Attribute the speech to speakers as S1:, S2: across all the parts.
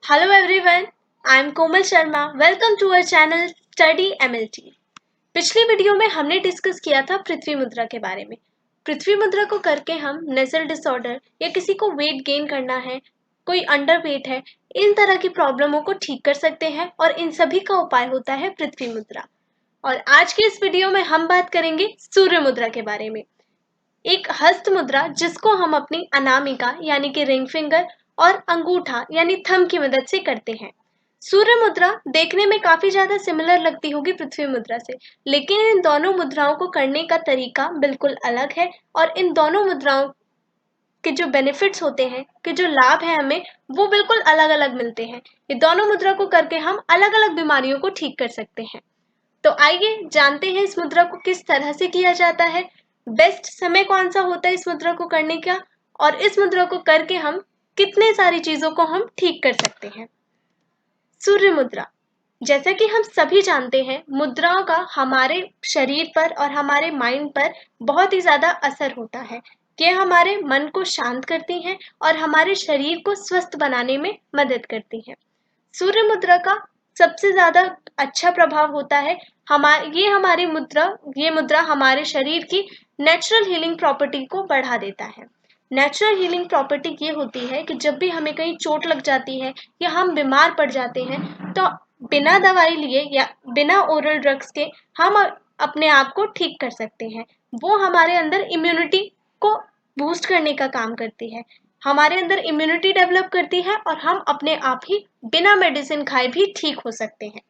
S1: Hello everyone, I am Komal Sharma. Welcome to our channel Study MLT. पिछली video में हमने discuss किया था पृथ्वी मुद्रा के बारे में। पृथ्वी मुद्रा को करके हम नजल डिसऑर्डर या किसी को वेट गेन करना है, कोई अंडर वेट है, इन तरह की प्रॉब्लमों को ठीक कर सकते हैं और इन सभी का उपाय होता है पृथ्वी मुद्रा। और आज के इस वीडियो में हम बात करेंगे सूर्य मुद्रा के बारे में। एक हस्त मुद्रा जिसको हम अपनी अनामिका यानी कि रिंग फिंगर और अंगूठा यानी थंब की मदद से करते हैं। सूर्य मुद्रा देखने में काफी ज्यादा सिमिलर लगती होगी पृथ्वी मुद्रा से, लेकिन इन दोनों मुद्राओं को करने का तरीका बिल्कुल अलग है और इन दोनों मुद्राओं के जो बेनिफिट्स होते हैं, के जो लाभ है हमें, वो बिल्कुल अलग अलग मिलते हैं। ये दोनों मुद्रा को करके हम अलग अलग बीमारियों को ठीक कर सकते हैं। तो आइए जानते हैं इस मुद्रा को किस तरह से किया जाता है, बेस्ट समय कौन सा होता है इस मुद्रा को करने का, और इस मुद्रा को करके हम कितने सारी चीजों को हम ठीक कर सकते हैं। सूर्य मुद्रा, जैसा कि हम सभी जानते हैं, मुद्राओं का हमारे शरीर पर और हमारे माइंड पर बहुत ही ज्यादा असर होता है। ये हमारे मन को शांत करती हैं और हमारे शरीर को स्वस्थ बनाने में मदद करती हैं। सूर्य मुद्रा का सबसे ज्यादा अच्छा प्रभाव होता है ये मुद्रा हमारे शरीर की नेचुरल हीलिंग प्रॉपर्टी को बढ़ा देता है। नेचुरल हीलिंग प्रॉपर्टी ये होती है कि जब भी हमें कहीं चोट लग जाती है या हम बीमार पड़ जाते हैं, तो बिना दवाई लिए या बिना ओरल ड्रग्स के हम अपने आप को ठीक कर सकते हैं। वो हमारे अंदर इम्यूनिटी को बूस्ट करने का काम करती है, हमारे अंदर इम्यूनिटी डेवलप करती है और हम अपने आप ही बिना मेडिसिन खाए भी ठीक हो सकते हैं।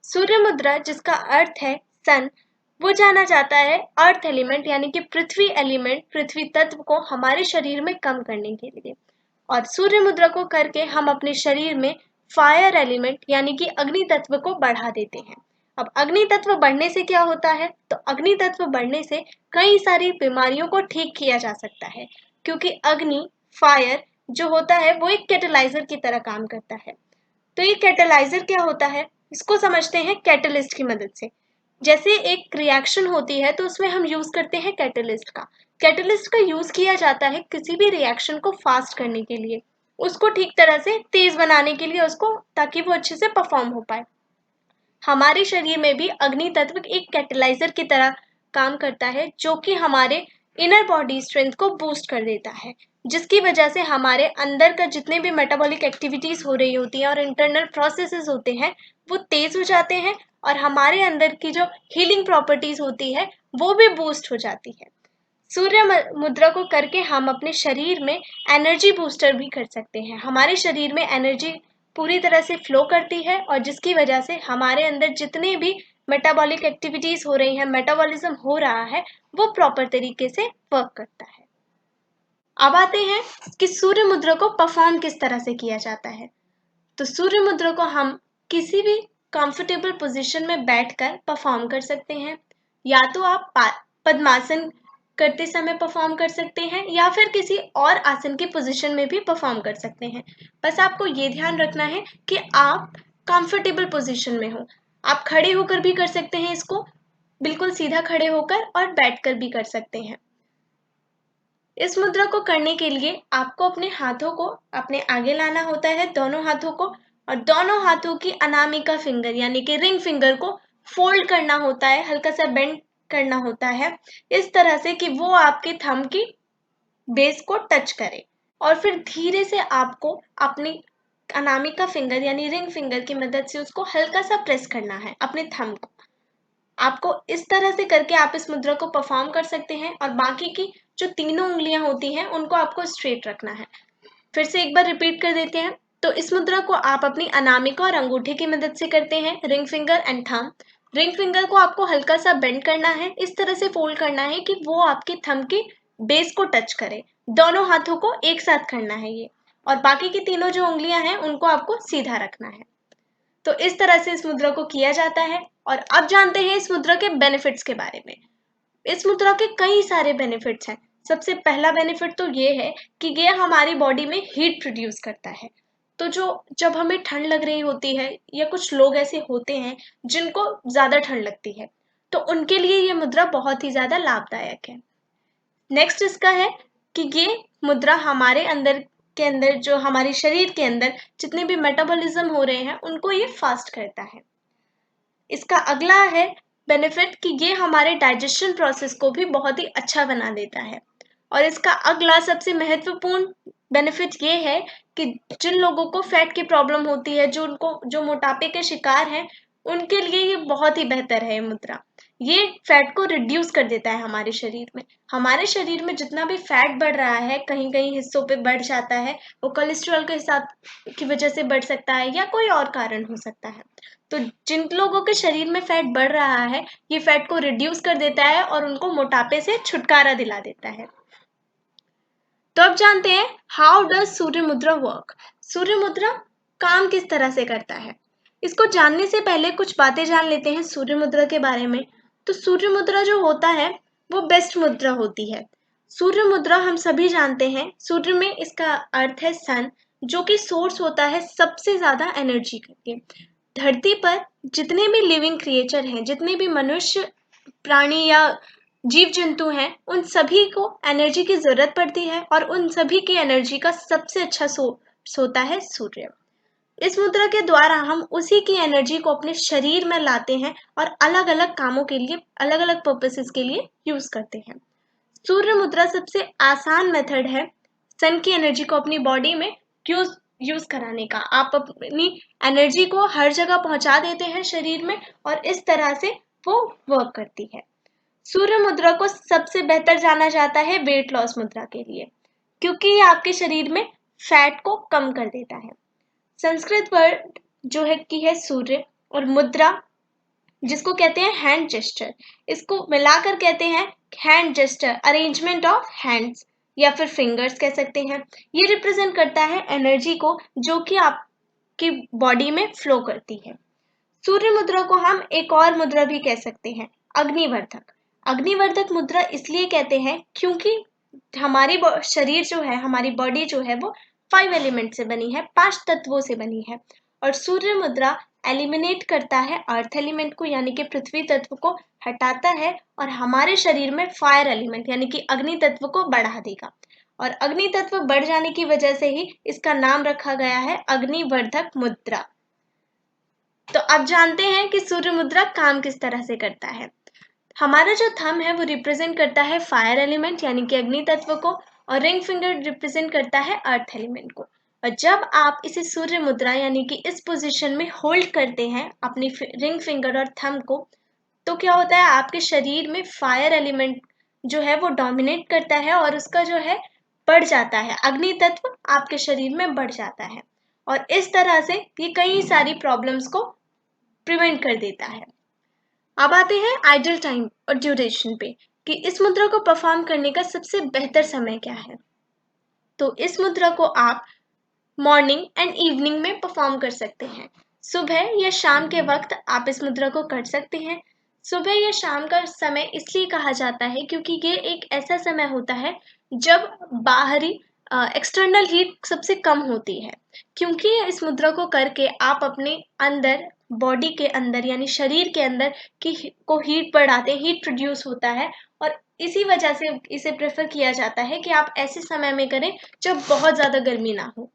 S1: सूर्य मुद्रा जिसका अर्थ है सन, वो जाना जाता है अर्थ एलिमेंट यानी कि पृथ्वी एलिमेंट, पृथ्वी तत्व को हमारे शरीर में कम करने के लिए। और सूर्य मुद्रा को करके हम अपने शरीर में फायर एलिमेंट यानी कि अग्नि तत्व को बढ़ा देते हैं। अब अग्नि तत्व बढ़ने से क्या होता है, तो अग्नि तत्व बढ़ने से कई सारी बीमारियों को ठीक किया जा सकता है, क्योंकि अग्नि, फायर जो होता है वो एक कैटेलाइजर की तरह काम करता है। तो ये कैटेलाइजर क्या होता है, इसको समझते हैं कैटलिस्ट की मदद से। जैसे एक रिएक्शन होती है तो उसमें हम यूज करते हैं कैटलिस्ट का। कैटलिस्ट का यूज किया जाता है किसी भी रिएक्शन को फास्ट करने के लिए, उसको ठीक तरह से तेज बनाने के लिए, उसको ताकि वो अच्छे से परफॉर्म हो पाए। हमारे शरीर में भी अग्नि तत्व एक कैटेलाइजर की तरह काम करता है, जो कि हमारे इनर बॉडी स्ट्रेंथ को बूस्ट कर देता है, जिसकी वजह से हमारे अंदर का जितने भी मेटाबॉलिक एक्टिविटीज हो रही होती हैं और इंटरनल प्रोसेसेस होते हैं वो तेज हो जाते हैं और हमारे अंदर की जो हीलिंग प्रॉपर्टीज होती है वो भी बूस्ट हो जाती है। सूर्य मुद्रा को करके हम अपने शरीर में एनर्जी बूस्टर भी कर सकते हैं। हमारे शरीर में एनर्जी पूरी तरह से फ्लो करती है और जिसकी वजह से हमारे अंदर जितने भी मेटाबॉलिक एक्टिविटीज हो रही हैं, मेटाबॉलिज्म हो रहा है, वो प्रॉपर तरीके से वर्क करता है। अब आते हैं कि सूर्य मुद्रा को परफॉर्म किस तरह से किया जाता है। तो सूर्य मुद्रा को हम किसी भी कंफर्टेबल पोजीशन में बैठकर परफॉर्म कर सकते हैं, या तो आप पद्मासन करते समय परफॉर्म कर सकते हैं या फिर किसी और आसन की पोजीशन में भी परफॉर्म कर सकते हैं। बस आपको ये ध्यान रखना है कि आप कंफर्टेबल पोजीशन में हो। आप खड़े होकर भी कर सकते हैं इसको, बिल्कुल सीधा खड़े होकर, और बैठकर भी कर सकते हैं। इस मुद्रा को करने के लिए आपको अपने हाथों को अपने आगे लाना होता है, दोनों हाथों को, और दोनों हाथों की अनामिका फिंगर यानी कि रिंग फिंगर को फोल्ड करना होता है, हल्का सा बेंड करना होता है इस तरह से कि वो आपके थंब की बेस को टच करे। और फिर धीरे से आपको अपनी अनामिका फिंगर यानी रिंग फिंगर की मदद से उसको हल्का सा प्रेस करना है अपने थंब को। आपको इस तरह से करके आप इस मुद्रा को परफॉर्म कर सकते हैं और बाकी की जो तीनों उंगलियां होती हैं उनको आपको स्ट्रेट रखना है। फिर से एक बार रिपीट कर देते हैं। तो इस मुद्रा को आप अपनी अनामिका और अंगूठे की मदद से करते हैं, ring finger and thumb. Ring finger को आपको हल्का सा बेंड करना है, इस तरह से फोल्ड करना है कि वो आपके थंब की बेस को टच करे। दोनों हाथों को एक साथ करना है ये, और बाकी की तीनों जो उंगलियां हैं उनको आपको सीधा रखना है। तो इस तरह से इस मुद्रा को किया जाता है। और अब जानते हैं इस मुद्रा के बेनिफिट्स के बारे में। इस मुद्रा के कई सारे बेनिफिट्स हैं। सबसे पहला बेनिफिट तो ये है कि ये हमारी बॉडी में हीट प्रोड्यूस करता है। तो जब हमें ठंड लग रही होती है, या कुछ लोग ऐसे होते हैं जिनको ज्यादा ठंड लगती है, तो उनके लिए ये मुद्रा बहुत ही ज्यादा लाभदायक है। नेक्स्ट इसका है कि ये मुद्रा हमारे अंदर के अंदर, जो हमारे शरीर के अंदर जितने भी मेटाबॉलिज्म हो रहे हैं उनको ये फास्ट करता है। इसका अगला है बेनिफिट कि ये हमारे डाइजेशन प्रोसेस को भी बहुत ही अच्छा बना देता है। और इसका अगला सबसे महत्वपूर्ण बेनिफिट ये है कि जिन लोगों को फैट की प्रॉब्लम होती है, जो मोटापे के शिकार हैं, उनके लिए ये बहुत ही बेहतर है। ये मुद्रा ये फैट को रिड्यूस कर देता है हमारे शरीर में। हमारे शरीर में जितना भी फैट बढ़ रहा है, कहीं कहीं हिस्सों पे बढ़ जाता है, वो कोलेस्ट्रॉल के हिसाब की वजह से बढ़ सकता है या कोई और कारण हो सकता है। तो जिन लोगों के शरीर में फैट बढ़ रहा है, ये फैट को रिड्यूस कर देता है और उनको मोटापे से छुटकारा दिला देता है। तो अब जानते हैं हाउ डज सूर्य मुद्रा वर्क। सूर्य मुद्रा काम किस तरह से करता है। इसको जानने से पहले कुछ बातें जान लेते हैं सूर्य मुद्रा के बारे में। तो सूर्य मुद्रा जो होता है वो बेस्ट मुद्रा होती है। सूर्य मुद्रा हम सभी जानते हैं, सूर्य में इसका अर्थ है सन, जो कि सोर्स होता है सबसे ज्यादा एनर्जी के लिए। धरती पर जितने भी लिविंग क्रिएचर हैं, जितने भी मनुष्य, प्राणी या जीव जंतु हैं, उन सभी को एनर्जी की जरूरत पड़ती है और उन सभी की एनर्जी का सबसे अच्छा सोर्स होता है सूर्य। इस मुद्रा के द्वारा हम उसी की एनर्जी को अपने शरीर में लाते हैं और अलग अलग कामों के लिए, अलग अलग पर्पसेस के लिए यूज करते हैं। सूर्य मुद्रा सबसे आसान मेथड है सन की एनर्जी को अपनी बॉडी में यूज यूज कराने का। आप अपनी एनर्जी को हर जगह पहुंचा देते हैं शरीर में और इस तरह से वो वर्क करती है। सूर्य मुद्रा को सबसे बेहतर जाना जाता है वेट लॉस मुद्रा के लिए, क्योंकि ये आपके शरीर में फैट को कम कर देता है। संस्कृत वर्ड जो है की है सूर्य, और मुद्रा जिसको कहते हैं हैंड जेस्चर, इसको मिलाकर कहते हैं hand gesture, arrangement of hands या फिर फिंगर्स कह सकते हैं। ये रिप्रेजेंट करता है एनर्जी को जो कि आपकी बॉडी में फ्लो करती है। सूर्य मुद्रा को हम एक और मुद्रा भी कह सकते हैं, अग्निवर्धक। अग्निवर्धक मुद्रा इसलिए कहते हैं क्योंकि हमारी शरीर जो है, हमारी बॉडी जो है वो 5 एलिमेंट से बनी है, 5 तत्वों से बनी है। और सूर्य मुद्रा एलिमिनेट करता है अर्थ एलिमेंट को, यानी कि पृथ्वी तत्व को हटाता है और हमारे शरीर में फायर एलिमेंट यानी कि अग्नि तत्व को बढ़ा देगा। और अग्नि तत्व बढ़ जाने की वजह से ही इसका नाम रखा गया है अग्निवर्धक मुद्रा। तो अब जानते हैं कि सूर्य मुद्रा काम किस तरह से करता है। हमारा जो थंब है वो रिप्रेजेंट करता है फायर एलिमेंट यानी कि अग्नि तत्व को, और रिंग फिंगर रिप्रेजेंट करता है अर्थ एलिमेंट को। और जब आप इसे सूर्य मुद्रा यानी कि इस पोजीशन में होल्ड करते हैं अपनी रिंग फिंगर और थंब को, तो क्या होता है, आपके शरीर में फायर एलिमेंट जो है वो डोमिनेट करता है और उसका जो है बढ़ जाता है, अग्नि तत्व आपके शरीर में बढ़ जाता है। और इस तरह से ये कई सारी प्रॉब्लम्स को प्रिवेंट कर देता है। अब आते हैं आइडल टाइम और ड्यूरेशन पे कि इस मुद्रा को परफॉर्म करने का सबसे बेहतर समय क्या है। तो इस मुद्रा को आप मॉर्निंग एंड इवनिंग में परफॉर्म कर सकते हैं। सुबह या शाम के वक्त आप इस मुद्रा को कर सकते हैं। सुबह या शाम का समय इसलिए कहा जाता है क्योंकि ये एक ऐसा समय होता है जब बाहरी एक्सटर्नल हीट सबसे कम होती है। क्योंकि इस मुद्रा को करके आप अपने अंदर, बॉडी के अंदर यानी शरीर के अंदर को हीट बढ़ाते हैं, हीट प्रोड्यूस होता है। और इसी वजह से इसे प्रेफर किया जाता है कि आप ऐसे समय में करें जब बहुत ज्यादा गर्मी ना हो।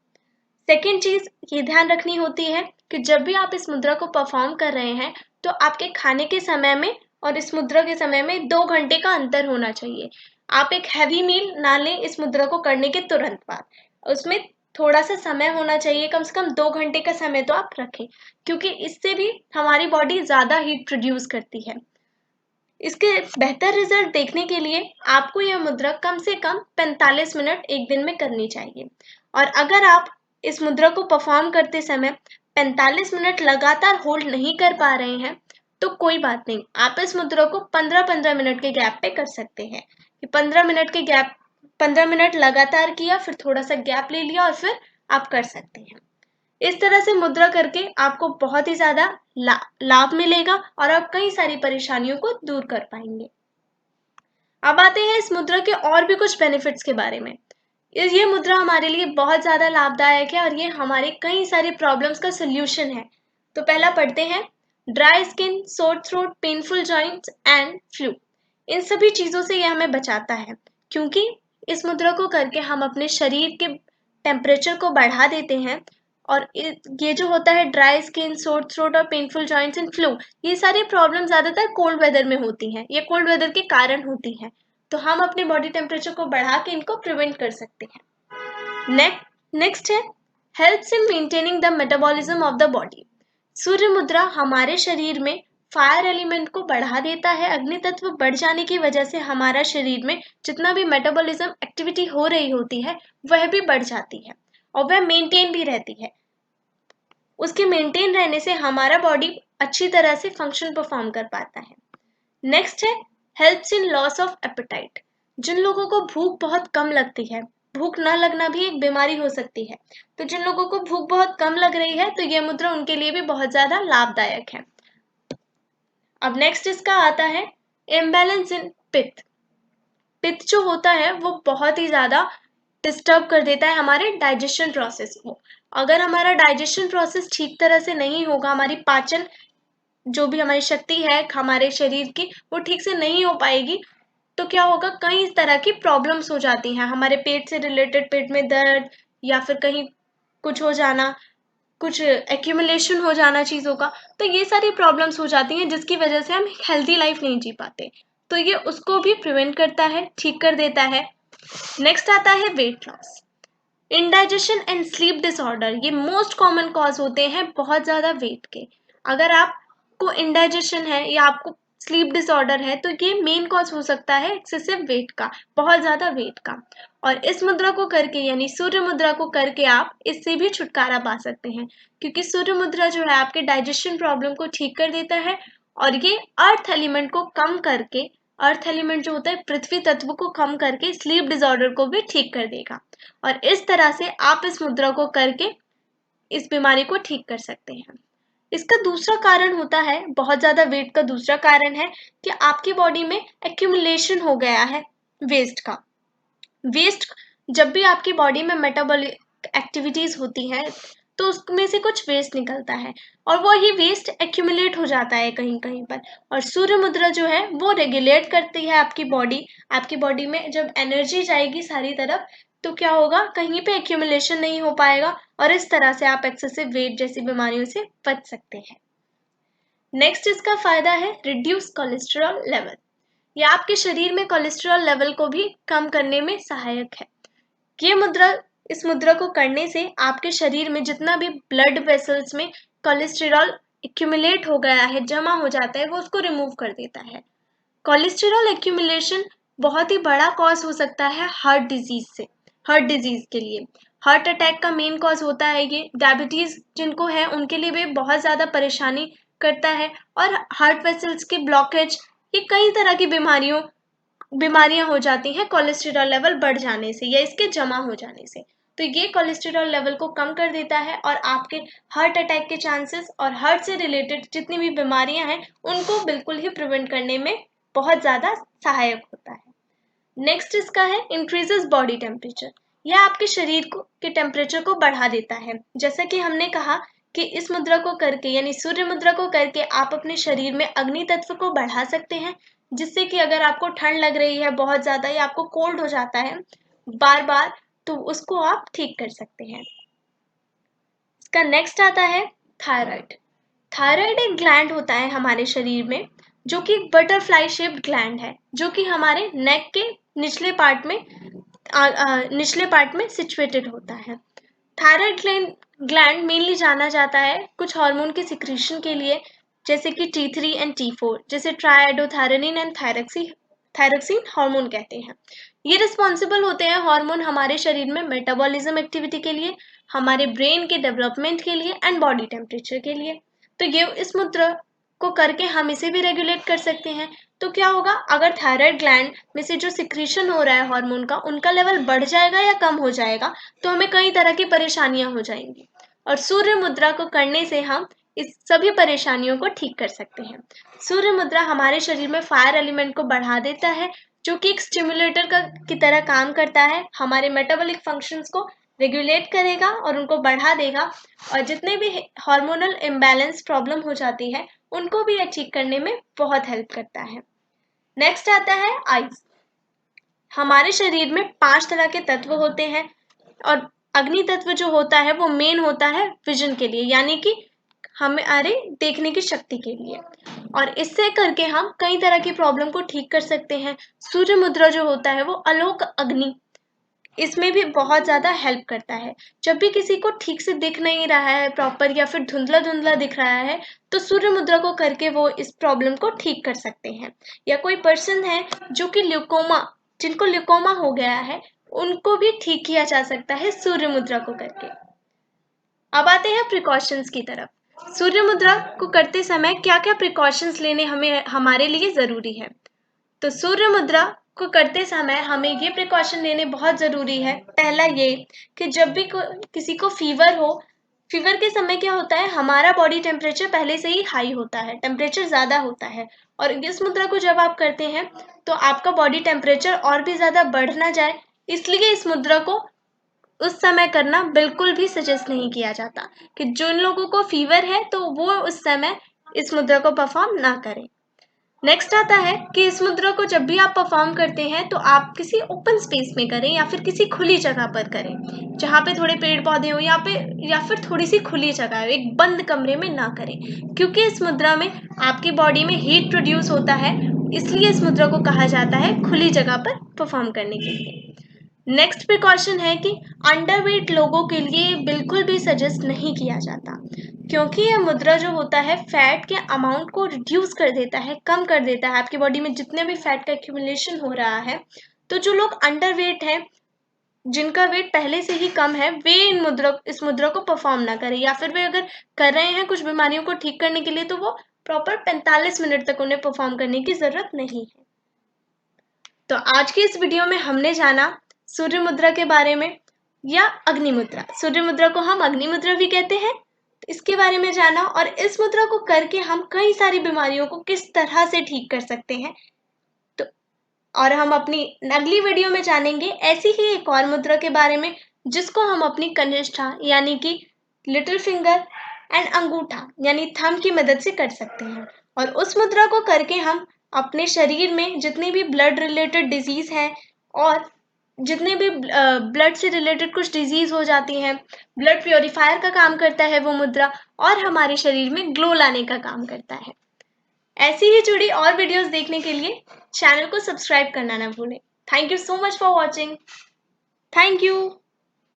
S1: सेकेंड चीज ये ध्यान रखनी होती है कि जब भी आप इस मुद्रा को परफॉर्म कर रहे हैं तो आपके खाने के समय में और इस मुद्रा के समय में 2 घंटे का अंतर होना चाहिए। आप एक हैवी मील ना लें इस मुद्रा को करने के तुरंत बाद, उसमें थोड़ा सा समय होना चाहिए, कम से कम 2 घंटे का समय तो आप रखें, क्योंकि इससे भी हमारी बॉडी ज्यादा हीट प्रोड्यूस करती है। इसके बेहतर रिजल्ट देखने के लिए आपको यह मुद्रा कम से कम 45 मिनट एक दिन में करनी चाहिए। और अगर आप इस मुद्रा को परफॉर्म करते समय 45 मिनट लगातार होल्ड नहीं कर पा रहे हैं तो कोई बात नहीं, आप इस मुद्रा को 15-15 मिनट के गैप पे कर सकते हैं। 15 मिनट लगातार किया, फिर थोड़ा सा गैप ले लिया और फिर आप कर सकते हैं। इस तरह से मुद्रा करके आपको बहुत ही ज्यादा लाभ मिलेगा और आप कई सारी परेशानियों को दूर कर पाएंगे। अब आते हैं इस मुद्रा के और भी कुछ बेनिफिट्स के बारे में। ये मुद्रा हमारे लिए बहुत ज्यादा लाभदायक है और ये हमारे कई सारी प्रॉब्लम्स का सोल्यूशन है। तो पहला पढ़ते हैं, dry skin, sore throat, painful joints and flu, इन सभी चीजों से ये हमें बचाता है। क्योंकि इस मुद्रा को करके हम अपने शरीर के टेम्परेचर को बढ़ा देते हैं। और ये जो होता है ड्राई स्किन, सोर थ्रोट और पेनफुल जॉइंट्स एंड फ्लू, ये सारी प्रॉब्लम ज्यादातर कोल्ड वेदर में होती हैं, ये कोल्ड वेदर के कारण होती हैं। तो हम अपने बॉडी टेम्परेचर को बढ़ा के इनको प्रिवेंट कर सकते हैं। नेक्स्ट है helps in maintaining the metabolism of the body. सूर्य मुद्रा हमारे शरीर में फायर एलिमेंट को बढ़ा देता है। अग्नि तत्व बढ़ जाने की वजह से हमारा शरीर में जितना भी मेटाबॉलिज्म एक्टिविटी हो रही होती है वह भी बढ़ जाती है और वह मेंटेन भी रहती है। उसके मेंटेन रहने से हमारा बॉडी अच्छी तरह से फंक्शन परफॉर्म कर पाता है। नेक्स्ट है helps in loss of appetite. जिन लोगों को भूख बहुत कम लगती है, भूख न लगना भी एक बीमारी हो सकती है, तो जिन लोगों को भूख बहुत कम लग रही है तो ये मुद्रा उनके लिए भी बहुत ज्यादा लाभदायक है। अब नेक्स्ट इसका आता है इम्बैलेंस इन पित्त। पित्त जो होता है वो बहुत ही ज्यादा डिस्टर्ब कर देता है हमारे डाइजेशन प्रोसेस को। अगर हमारा डाइजेशन प्रोसेस ठीक तरह से नहीं होगा, हमारी पाचन जो भी हमारी शक्ति है हमारे शरीर की वो ठीक से नहीं हो पाएगी, तो क्या होगा, कई तरह की प्रॉब्लम्स हो जाती हैं हमारे पेट से रिलेटेड, पेट में दर्द या फिर कहीं कुछ हो जाना, कुछ एक्यूमुलेशन हो जाना चीज़ों का। तो ये सारी प्रॉब्लम्स हो जाती हैं जिसकी वजह से हम हेल्दी लाइफ नहीं जी पाते। तो ये उसको भी प्रिवेंट करता है, ठीक कर देता है। नेक्स्ट आता है weight loss. Indigestion and sleep disorder ये मोस्ट कॉमन कॉज होते हैं बहुत ज़्यादा वेट के। अगर आपको इंडाइजेशन है या आपको स्लीप डिसऑर्डर है तो ये मेन कॉज हो सकता है एक्सेसिव वेट का, बहुत ज़्यादा वेट का। और इस मुद्रा को करके यानी सूर्य मुद्रा को करके आप इससे भी छुटकारा पा सकते हैं, क्योंकि सूर्य मुद्रा जो है आपके डाइजेशन प्रॉब्लम को ठीक कर देता है और ये अर्थ एलिमेंट को कम करके, अर्थ एलिमेंट जो होता है पृथ्वी तत्व को कम करके स्लीप डिसऑर्डर को भी ठीक कर देगा। और इस तरह से आप इस मुद्रा को करके इस बीमारी को ठीक कर सकते हैं। इसका दूसरा कारण होता है, बहुत ज्यादा वेट का दूसरा कारण है कि आपकी बॉडी में एक्यूमुलेशन हो गया है वेस्ट का। वेस्ट जब भी आपकी बॉडी में मेटाबॉलिक एक्टिविटीज होती हैं तो उसमें से कुछ वेस्ट निकलता है और वो ही वेस्ट एक्यूमुलेट हो जाता है कहीं कहीं पर। और सूर्य मुद्रा जो है वो रेगुलेट करती है आपकी बॉडी में जब एनर्जी जाएगी सारी तरफ तो क्या होगा, कहीं पे एक्यूमुलेशन नहीं हो पाएगा और इस तरह से आप एक्सेसिव वेट जैसी बीमारियों से बच सकते हैं। नेक्स्ट इसका फायदा है रिड्यूस कोलेस्ट्रॉल लेवल। यह आपके शरीर में कोलेस्ट्रॉल लेवल को भी कम करने में सहायक है। ये मुद्रा इस मुद्रा को करने से आपके शरीर में जितना भी ब्लड वेसल्स में कोलेस्ट्रॉल एक्यूमुलेट हो गया है, जमा हो जाता है, वो उसको रिमूव कर देता है। कोलेस्ट्रॉल एक्यूमुलेशन बहुत ही बड़ा कॉज हो सकता है हार्ट डिजीज से, हार्ट डिजीज के लिए। हार्ट अटैक का मेन कॉज होता है ये। डायबिटीज जिनको है उनके लिए भी बहुत ज्यादा परेशानी करता है। और हार्ट वेसल्स के ब्लॉकेज, ये कई तरह की बीमारियां हो जाती हैं कोलेस्ट्रॉल लेवल बढ़ जाने से या इसके जमा हो जाने से। तो ये कोलेस्ट्रॉल लेवल को कम कर देता है और आपके हार्ट अटैक के चांसेस और हार्ट से रिलेटेड जितनी भी बीमारियां हैं उनको बिल्कुल ही प्रिवेंट करने में बहुत ज्यादा सहायक होता है। नेक्स्ट इसका है इंक्रीजेस बॉडी टेम्परेचर। यह आपके शरीर को के टेम्परेचर को बढ़ा देता है। जैसा कि हमने कहा कि इस मुद्रा को करके यानी सूर्य मुद्रा को करके आप अपने शरीर में अग्नि तत्व को बढ़ा सकते हैं, जिससे कि अगर आपको ठंड लग रही है बहुत ज्यादा या आपको कोल्ड हो जाता है बार बार, तो उसको आप ठीक कर सकते हैं। इसका नेक्स्ट आता है थायराइड। थायराइड एक ग्लैंड होता है हमारे शरीर में जो कि बटरफ्लाई शेप्ड ग्लैंड है, जो कि हमारे नेक के निचले पार्ट में सिचुएटेड होता है। थायराइड ग्लैंड मेनली जाना जाता है कुछ हार्मोन के सिक्रीशन के लिए, जैसे कि T3 एंड T4, जैसे ट्राइएडोथायरोनिन एंड थायरोक्सिन हार्मोन कहते हैं। ये रिस्पॉन्सिबल होते हैं हार्मोन हमारे शरीर में मेटाबॉलिज्म एक्टिविटी के लिए, हमारे ब्रेन के डेवलपमेंट के लिए एंड बॉडी टेम्परेचर के लिए। तो ये इस मुद्रा को करके हम इसे भी रेगुलेट कर सकते हैं। तो क्या होगा, अगर थायराइड ग्लैंड में से जो सिक्रीशन हो रहा है हार्मोन का, उनका लेवल बढ़ जाएगा या कम हो जाएगा तो हमें कई तरह की परेशानियां हो जाएंगी। और सूर्य मुद्रा को करने से हम इस सभी परेशानियों को ठीक कर सकते हैं। सूर्य मुद्रा हमारे शरीर में फायर एलिमेंट को बढ़ा देता है, जो कि एक स्टिमुलेटर की तरह काम करता है, हमारे मेटाबॉलिक फंक्शंस को रेगुलेट करेगा और उनको बढ़ा देगा। और जितने भी हार्मोनल इम्बैलेंस प्रॉब्लम हो जाती है उनको भी ये ठीक करने में बहुत हेल्प करता है। नेक्स्ट आता है आइस। हमारे शरीर में 5 तरह के तत्व होते हैं और अग्नि तत्व जो होता है वो मेन होता है विजन के लिए, यानी कि हमारे देखने की शक्ति के लिए। और इससे करके हम कई तरह की प्रॉब्लम को ठीक कर सकते हैं। सूर्य मुद्रा जो होता है वो आलोक अग्नि, इसमें भी बहुत ज़्यादा हेल्प करता है। जब भी किसी को ठीक से दिख नहीं रहा है प्रॉपर, या फिर धुंधला-धुंधला दिख रहा है, तो सूर्य मुद्रा को करके वो इस प्रॉब्लम को ठीक कर सकते हैं। या कोई पर्सन है जो कि जिनको ल्यूकोमा हो गया है, उनको भी ठीक किया जा सकता है सूर्य मुद्रा को करके। अब आते हैं प्रिकॉशंस की तरफ। सूर्य मुद्रा को करते समय क्या-क्या प्रिकॉशंस लेने हमें हमारे लिए ज़रूरी है? तो सूर्य मुद्रा को करते समय हमें ये प्रिकॉशन लेने बहुत ज़रूरी है। पहला ये कि जब भी किसी को फीवर हो, फीवर के समय क्या होता है, हमारा बॉडी टेम्परेचर पहले से ही हाई होता है, टेम्परेचर ज़्यादा होता है, और इस मुद्रा को जब आप करते हैं तो आपका बॉडी टेम्परेचर और भी ज़्यादा बढ़ ना जाए, इसलिए इस मुद्रा को उस समय करना बिल्कुल भी सजेस्ट नहीं किया जाता। कि जिन लोगों को फीवर है तो वो उस समय इस मुद्रा को परफॉर्म ना करें। नेक्स्ट आता है कि इस मुद्रा को जब भी आप परफॉर्म करते हैं तो आप किसी ओपन स्पेस में करें, या फिर किसी खुली जगह पर करें, जहाँ पे थोड़े पेड़ पौधे हो, या फिर थोड़ी सी खुली जगह हो, एक बंद कमरे में ना करें, क्योंकि इस मुद्रा में आपकी बॉडी में हीट प्रोड्यूस होता है, इसलिए इस मुद्रा को कहा जाता है खुली जगह पर परफॉर्म करने के लिए। नेक्स्ट प्रिकॉशन है कि अंडरवेट लोगों के लिए बिल्कुल भी सजेस्ट नहीं किया जाता, क्योंकि यह मुद्रा जो होता है फैट के अमाउंट को रिड्यूस कर देता है, कम कर देता है। आपकी बॉडी में जितने भी फैट का एक्यूमुलेशन हो रहा है, तो जो लोग अंडरवेट हैं, जिनका वेट पहले से ही कम है, वे इस मुद्रा को परफॉर्म ना करें, या फिर वे अगर कर रहे हैं कुछ बीमारियों को ठीक करने के लिए, तो वो प्रॉपर 45 मिनट तक उन्हें परफॉर्म करने की जरूरत नहीं है। तो आज की इस वीडियो में हमने जाना सूर्य मुद्रा के बारे में, या अग्नि मुद्रा। सूर्य मुद्रा को हम अग्नि मुद्रा भी कहते हैं, इसके बारे में जाना, और इस मुद्रा को करके हम कई सारी बीमारियों को किस तरह से ठीक कर सकते हैं। तो और हम अपनी अगली वीडियो में जानेंगे ऐसी ही एक और मुद्रा के बारे में, जिसको हम अपनी कनिष्ठा यानी कि लिटिल फिंगर एंड अंगूठा यानी थंब की मदद से कर सकते हैं। और उस मुद्रा को करके हम अपने शरीर में जितने भी ब्लड रिलेटेड डिजीज हैं, और जितने भी ब्लड से रिलेटेड कुछ डिजीज हो जाती हैं, ब्लड प्योरीफायर का काम करता है वो मुद्रा, और हमारे शरीर में ग्लो लाने का काम करता है। ऐसी ही जुड़ी और वीडियोस देखने के लिए चैनल को सब्सक्राइब करना ना भूलें। Thank you so much for watching. Thank you.